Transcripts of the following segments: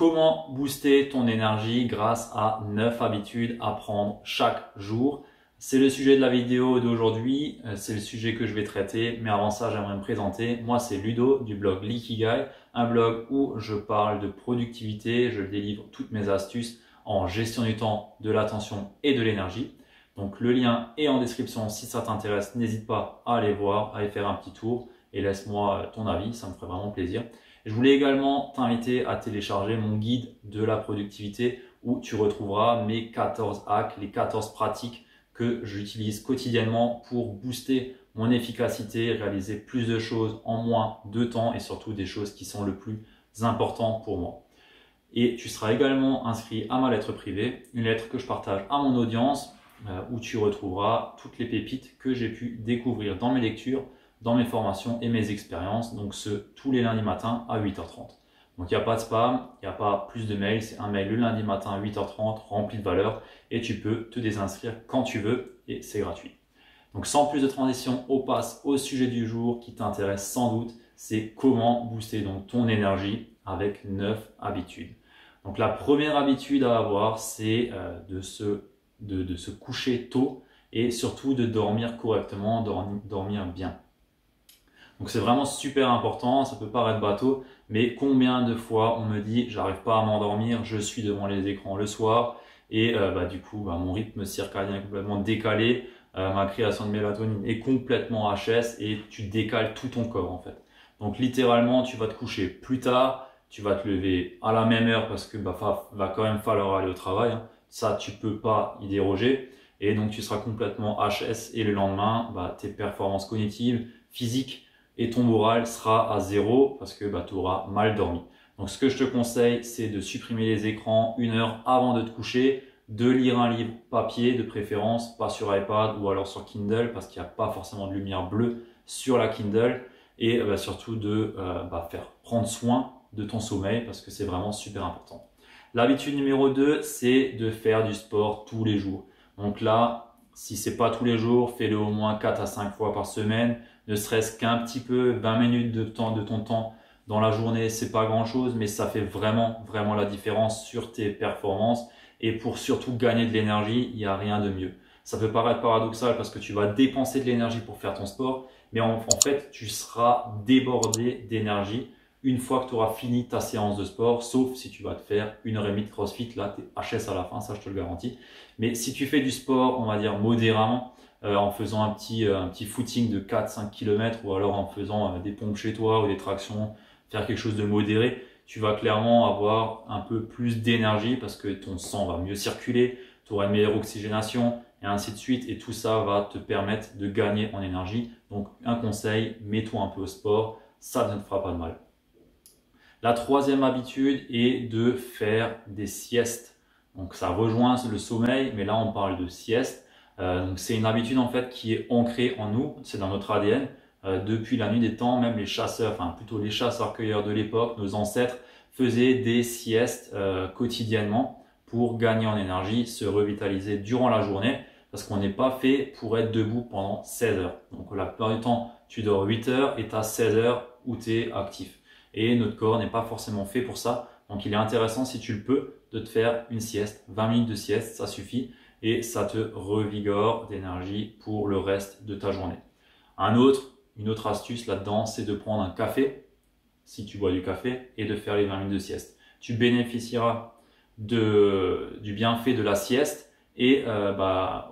Comment booster ton énergie grâce à 9 habitudes à prendre chaque jour? C'est le sujet de la vidéo d'aujourd'hui, c'est le sujet que je vais traiter, mais avant ça, j'aimerais me présenter. Moi, c'est Ludo du blog Likigai, un blog où je parle de productivité, je délivre toutes mes astuces en gestion du temps, de l'attention et de l'énergie. Donc le lien est en description, si ça t'intéresse, n'hésite pas à aller voir, à aller faire un petit tour et laisse-moi ton avis, ça me ferait vraiment plaisir. Je voulais également t'inviter à télécharger mon guide de la productivité où tu retrouveras mes 14 hacks, les 14 pratiques que j'utilise quotidiennement pour booster mon efficacité, réaliser plus de choses en moins de temps et surtout des choses qui sont le plus importantes pour moi. Et tu seras également inscrit à ma lettre privée, une lettre que je partage à mon audience où tu retrouveras toutes les pépites que j'ai pu découvrir dans mes lectures, dans mes formations et mes expériences, donc tous les lundis matins à 8h30. Donc il n'y a pas de spam, il n'y a pas plus de mails, c'est un mail le lundi matin à 8h30 rempli de valeur et tu peux te désinscrire quand tu veux et c'est gratuit. Donc sans plus de transition, on passe au sujet du jour qui t'intéresse sans doute, c'est comment booster donc ton énergie avec 9 habitudes. Donc la première habitude à avoir, c'est de se coucher tôt et surtout de dormir correctement, dormir bien. Donc c'est vraiment super important, ça peut paraître bateau, mais combien de fois on me dit j'arrive pas à m'endormir, je suis devant les écrans le soir et du coup mon rythme circadien est complètement décalé, ma création de mélatonine est complètement HS et tu décales tout ton corps en fait. Donc littéralement tu vas te coucher plus tard, tu vas te lever à la même heure parce que va quand même falloir aller au travail, hein. Ça tu peux pas y déroger et donc tu seras complètement HS et le lendemain tes performances cognitives, physiques et ton moral sera à zéro parce que tu auras mal dormi. Donc ce que je te conseille, c'est de supprimer les écrans 1 heure avant de te coucher, de lire un livre papier de préférence, pas sur iPad ou alors sur Kindle parce qu'il n'y a pas forcément de lumière bleue sur la Kindle et surtout de prendre soin de ton sommeil parce que c'est vraiment super important. L'habitude numéro 2, c'est de faire du sport tous les jours. Donc là, si c'est pas tous les jours, fais-le au moins 4 à 5 fois par semaine, ne serait-ce qu'un petit peu, 20 minutes de ton temps dans la journée, c'est pas grand chose, mais ça fait vraiment la différence sur tes performances et pour surtout gagner de l'énergie, il n'y a rien de mieux. Ça peut paraître paradoxal parce que tu vas dépenser de l'énergie pour faire ton sport, mais en fait, tu seras débordé d'énergie une fois que tu auras fini ta séance de sport, sauf si tu vas te faire 1h30 de CrossFit, là tu es HS à la fin, ça je te le garantis. Mais si tu fais du sport, on va dire modérément, en faisant un petit footing de 4-5 km ou alors en faisant des pompes chez toi ou des tractions, faire quelque chose de modéré, tu vas clairement avoir un peu plus d'énergie parce que ton sang va mieux circuler, tu auras une meilleure oxygénation et ainsi de suite et tout ça va te permettre de gagner en énergie. Donc un conseil, mets-toi un peu au sport, ça ne te fera pas de mal. La troisième habitude est de faire des siestes. Donc ça rejoint le sommeil, mais là on parle de sieste. Donc c'est une habitude en fait qui est ancrée en nous, c'est dans notre ADN. Depuis la nuit des temps, même les chasseurs, enfin plutôt les chasseurs-cueilleurs de l'époque, nos ancêtres faisaient des siestes quotidiennement pour gagner en énergie, se revitaliser durant la journée, parce qu'on n'est pas fait pour être debout pendant 16 heures. Donc la plupart du temps, tu dors 8 heures et tu as 16 heures où tu es actif. Et notre corps n'est pas forcément fait pour ça. Donc il est intéressant, si tu le peux, de te faire une sieste. 20 minutes de sieste, ça suffit. Et ça te revigore d'énergie pour le reste de ta journée. Une autre astuce là-dedans, c'est de prendre un café, si tu bois du café, et de faire les 20 minutes de sieste. Tu bénéficieras du bienfait de la sieste et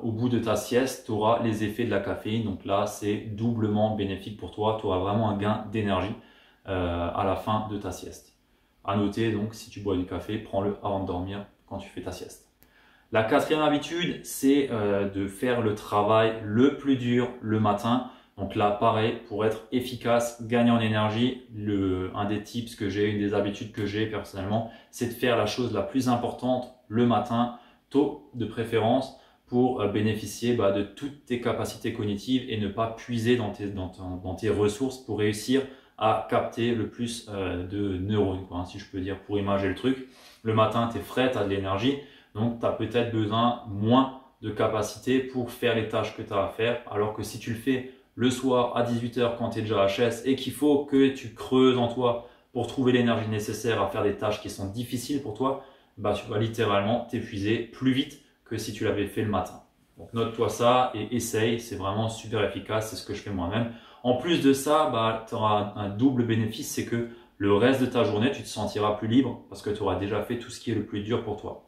au bout de ta sieste, tu auras les effets de la caféine. Donc là, c'est doublement bénéfique pour toi. Tu auras vraiment un gain d'énergie à la fin de ta sieste. À noter donc, si tu bois du café, prends-le avant de dormir quand tu fais ta sieste. La quatrième habitude, c'est de faire le travail le plus dur le matin. Donc là, pareil, pour être efficace, gagner en énergie, un des tips que j'ai, une des habitudes que j'ai personnellement, c'est de faire la chose la plus importante le matin, tôt de préférence, pour bénéficier de toutes tes capacités cognitives et ne pas puiser dans tes ressources pour réussir à capter le plus de neurones, si je peux dire, pour imager le truc. Le matin, tu es frais, tu as de l'énergie, donc tu as peut-être besoin moins de capacité pour faire les tâches que tu as à faire, alors que si tu le fais le soir à 18h quand tu es déjà HS et qu'il faut que tu creuses en toi pour trouver l'énergie nécessaire à faire des tâches qui sont difficiles pour toi, bah, tu vas littéralement t'épuiser plus vite que si tu l'avais fait le matin. Donc note-toi ça et essaye, c'est vraiment super efficace, c'est ce que je fais moi-même. En plus de ça, bah, tu auras un double bénéfice, c'est que le reste de ta journée, tu te sentiras plus libre parce que tu auras déjà fait tout ce qui est le plus dur pour toi.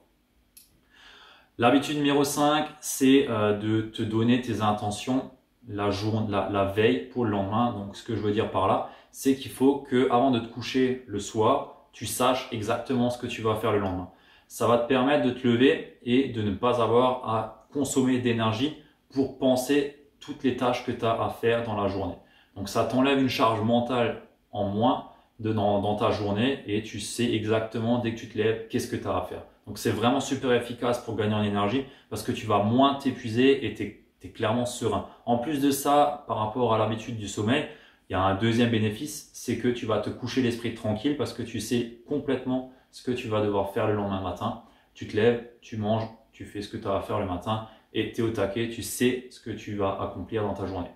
L'habitude numéro 5, c'est de te donner tes intentions la veille pour le lendemain. Donc ce que je veux dire par là, c'est qu'il faut que avant de te coucher le soir, tu saches exactement ce que tu vas faire le lendemain. Ça va te permettre de te lever et de ne pas avoir à consommer d'énergie pour penser toutes les tâches que tu as à faire dans la journée. Donc ça t'enlève une charge mentale en moins dans ta journée et tu sais exactement dès que tu te lèves qu'est-ce que tu as à faire. Donc c'est vraiment super efficace pour gagner en énergie parce que tu vas moins t'épuiser et tu es clairement serein. En plus de ça, par rapport à l'habitude du sommeil, il y a un deuxième bénéfice, c'est que tu vas te coucher l'esprit tranquille parce que tu sais complètement ce que tu vas devoir faire le lendemain matin. Tu te lèves, tu manges, tu fais ce que tu as à faire le matin et tu es au taquet, tu sais ce que tu vas accomplir dans ta journée.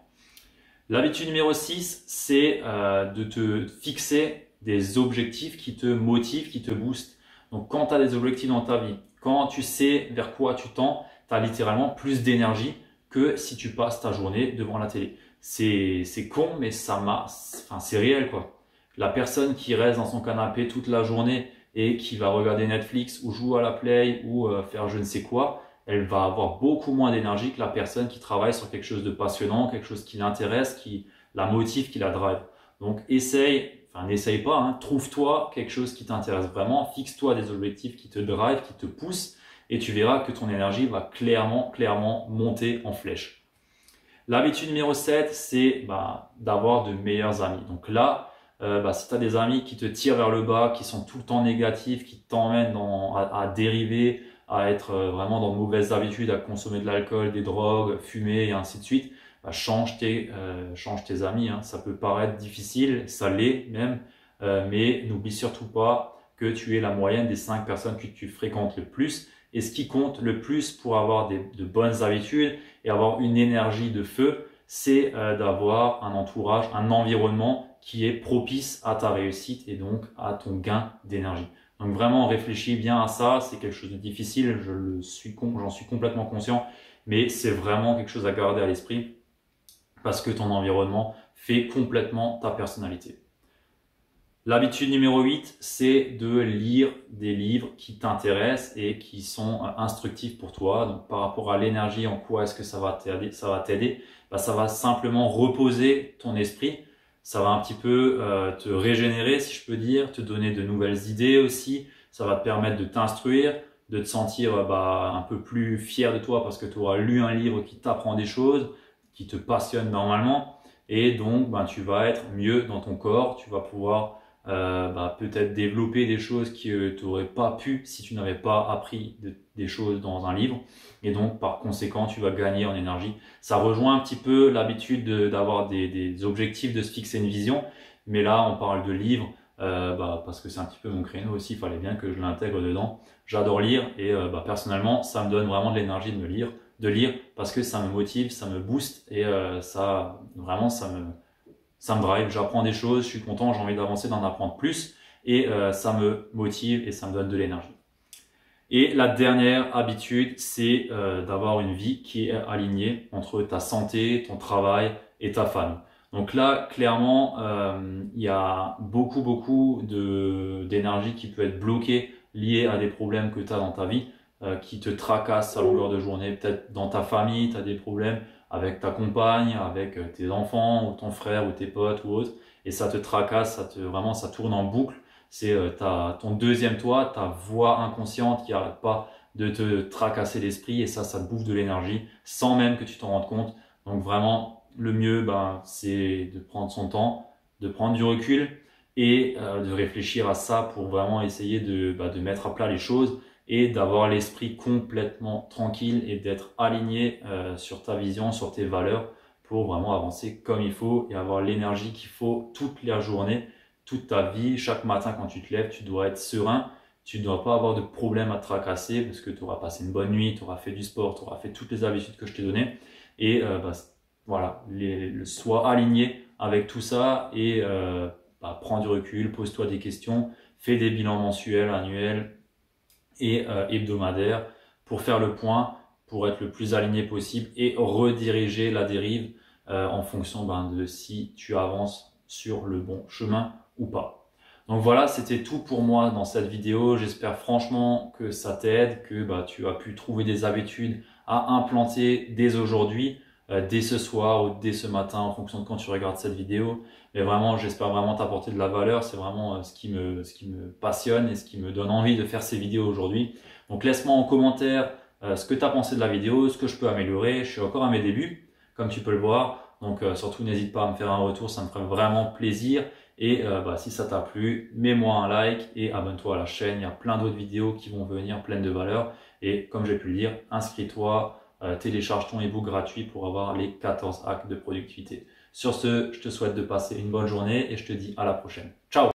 L'habitude numéro 6, c'est de te fixer des objectifs qui te motivent, qui te boostent. Donc quand tu as des objectifs dans ta vie, quand tu sais vers quoi tu tends, tu as littéralement plus d'énergie que si tu passes ta journée devant la télé. C'est con, mais c'est réel quoi. La personne qui reste dans son canapé toute la journée et qui va regarder Netflix ou jouer à la Play ou faire je ne sais quoi, elle va avoir beaucoup moins d'énergie que la personne qui travaille sur quelque chose de passionnant, quelque chose qui l'intéresse, qui la motive, qui la drive. Donc n'essaye pas, hein, trouve-toi quelque chose qui t'intéresse vraiment, fixe-toi des objectifs qui te drive, qui te poussent et tu verras que ton énergie va clairement monter en flèche. L'habitude numéro 7, c'est d'avoir de meilleurs amis. Donc là, si tu as des amis qui te tirent vers le bas, qui sont tout le temps négatifs, qui t'emmènent à dériver, à être vraiment dans de mauvaises habitudes, à consommer de l'alcool, des drogues, fumer et ainsi de suite, change tes amis. Hein. Ça peut paraître difficile, ça l'est même, mais n'oublie surtout pas que tu es la moyenne des 5 personnes que tu fréquentes le plus. Et ce qui compte le plus pour avoir de bonnes habitudes et avoir une énergie de feu, c'est d'avoir un entourage, un environnement qui est propice à ta réussite et donc à ton gain d'énergie. Donc vraiment réfléchis bien à ça, c'est quelque chose de difficile, j'en suis complètement conscient, mais c'est vraiment quelque chose à garder à l'esprit parce que ton environnement fait complètement ta personnalité. L'habitude numéro 8, c'est de lire des livres qui t'intéressent et qui sont instructifs pour toi. Donc par rapport à l'énergie, en quoi est-ce que ça va t'aider? Ça va simplement reposer ton esprit. Ça va un petit peu te régénérer, si je peux dire, te donner de nouvelles idées aussi. Ça va te permettre de t'instruire, de te sentir un peu plus fier de toi parce que tu auras lu un livre qui t'apprend des choses, qui te passionne normalement. Et donc, tu vas être mieux dans ton corps. Tu vas pouvoir peut-être développer des choses que tu n'aurais pas pu si tu n'avais pas appris des choses dans un livre. Et donc, par conséquent, tu vas gagner en énergie. Ça rejoint un petit peu l'habitude d'avoir des objectifs, de se fixer une vision. Mais là, on parle de livres parce que c'est un petit peu mon créneau aussi. Il fallait bien que je l'intègre dedans. J'adore lire et personnellement, ça me donne vraiment de l'énergie de lire parce que ça me motive, ça me booste et ça me drive, j'apprends des choses, je suis content, j'ai envie d'avancer, d'en apprendre plus et ça me motive et ça me donne de l'énergie. Et la dernière habitude, c'est d'avoir une vie qui est alignée entre ta santé, ton travail et ta famille. Donc là, clairement, il y a beaucoup d'énergie qui peut être bloquée liée à des problèmes que tu as dans ta vie, qui te tracassent à longueur de journée. Peut-être dans ta famille, tu as des problèmes avec ta compagne, avec tes enfants, ou ton frère, ou tes potes, ou autres, et ça te tracasse, ça tourne en boucle. C'est ton deuxième toi, ta voix inconsciente qui n'arrête pas de te tracasser l'esprit, et ça te bouffe de l'énergie, sans même que tu t'en rendes compte. Donc vraiment, le mieux, c'est de prendre son temps, de prendre du recul, et de réfléchir à ça pour vraiment essayer de mettre à plat les choses, et d'avoir l'esprit complètement tranquille et d'être aligné sur ta vision, sur tes valeurs pour vraiment avancer comme il faut et avoir l'énergie qu'il faut toute la journée, toute ta vie. Chaque matin quand tu te lèves, tu dois être serein, tu ne dois pas avoir de problème à te tracasser parce que tu auras passé une bonne nuit, tu auras fait du sport, tu auras fait toutes les habitudes que je t'ai données et voilà, sois aligné avec tout ça et prends du recul, pose-toi des questions, fais des bilans mensuels, annuels et hebdomadaires pour faire le point, pour être le plus aligné possible et rediriger la dérive en fonction de si tu avances sur le bon chemin ou pas. Donc voilà, c'était tout pour moi dans cette vidéo. J'espère franchement que ça t'aide, que tu as pu trouver des habitudes à implanter dès aujourd'hui, dès ce soir ou dès ce matin en fonction de quand tu regardes cette vidéo. Mais vraiment, j'espère vraiment t'apporter de la valeur. C'est vraiment ce qui me passionne et ce qui me donne envie de faire ces vidéos aujourd'hui. Donc laisse-moi en commentaire ce que tu as pensé de la vidéo, ce que je peux améliorer. Je suis encore à mes débuts, comme tu peux le voir. Donc surtout, n'hésite pas à me faire un retour, ça me ferait vraiment plaisir. Et si ça t'a plu, mets-moi un like et abonne-toi à la chaîne. Il y a plein d'autres vidéos qui vont venir pleines de valeur. Et comme j'ai pu le dire, inscris-toi, télécharge ton ebook gratuit pour avoir les 14 hacks de productivité. Sur ce, je te souhaite de passer une bonne journée et je te dis à la prochaine. Ciao!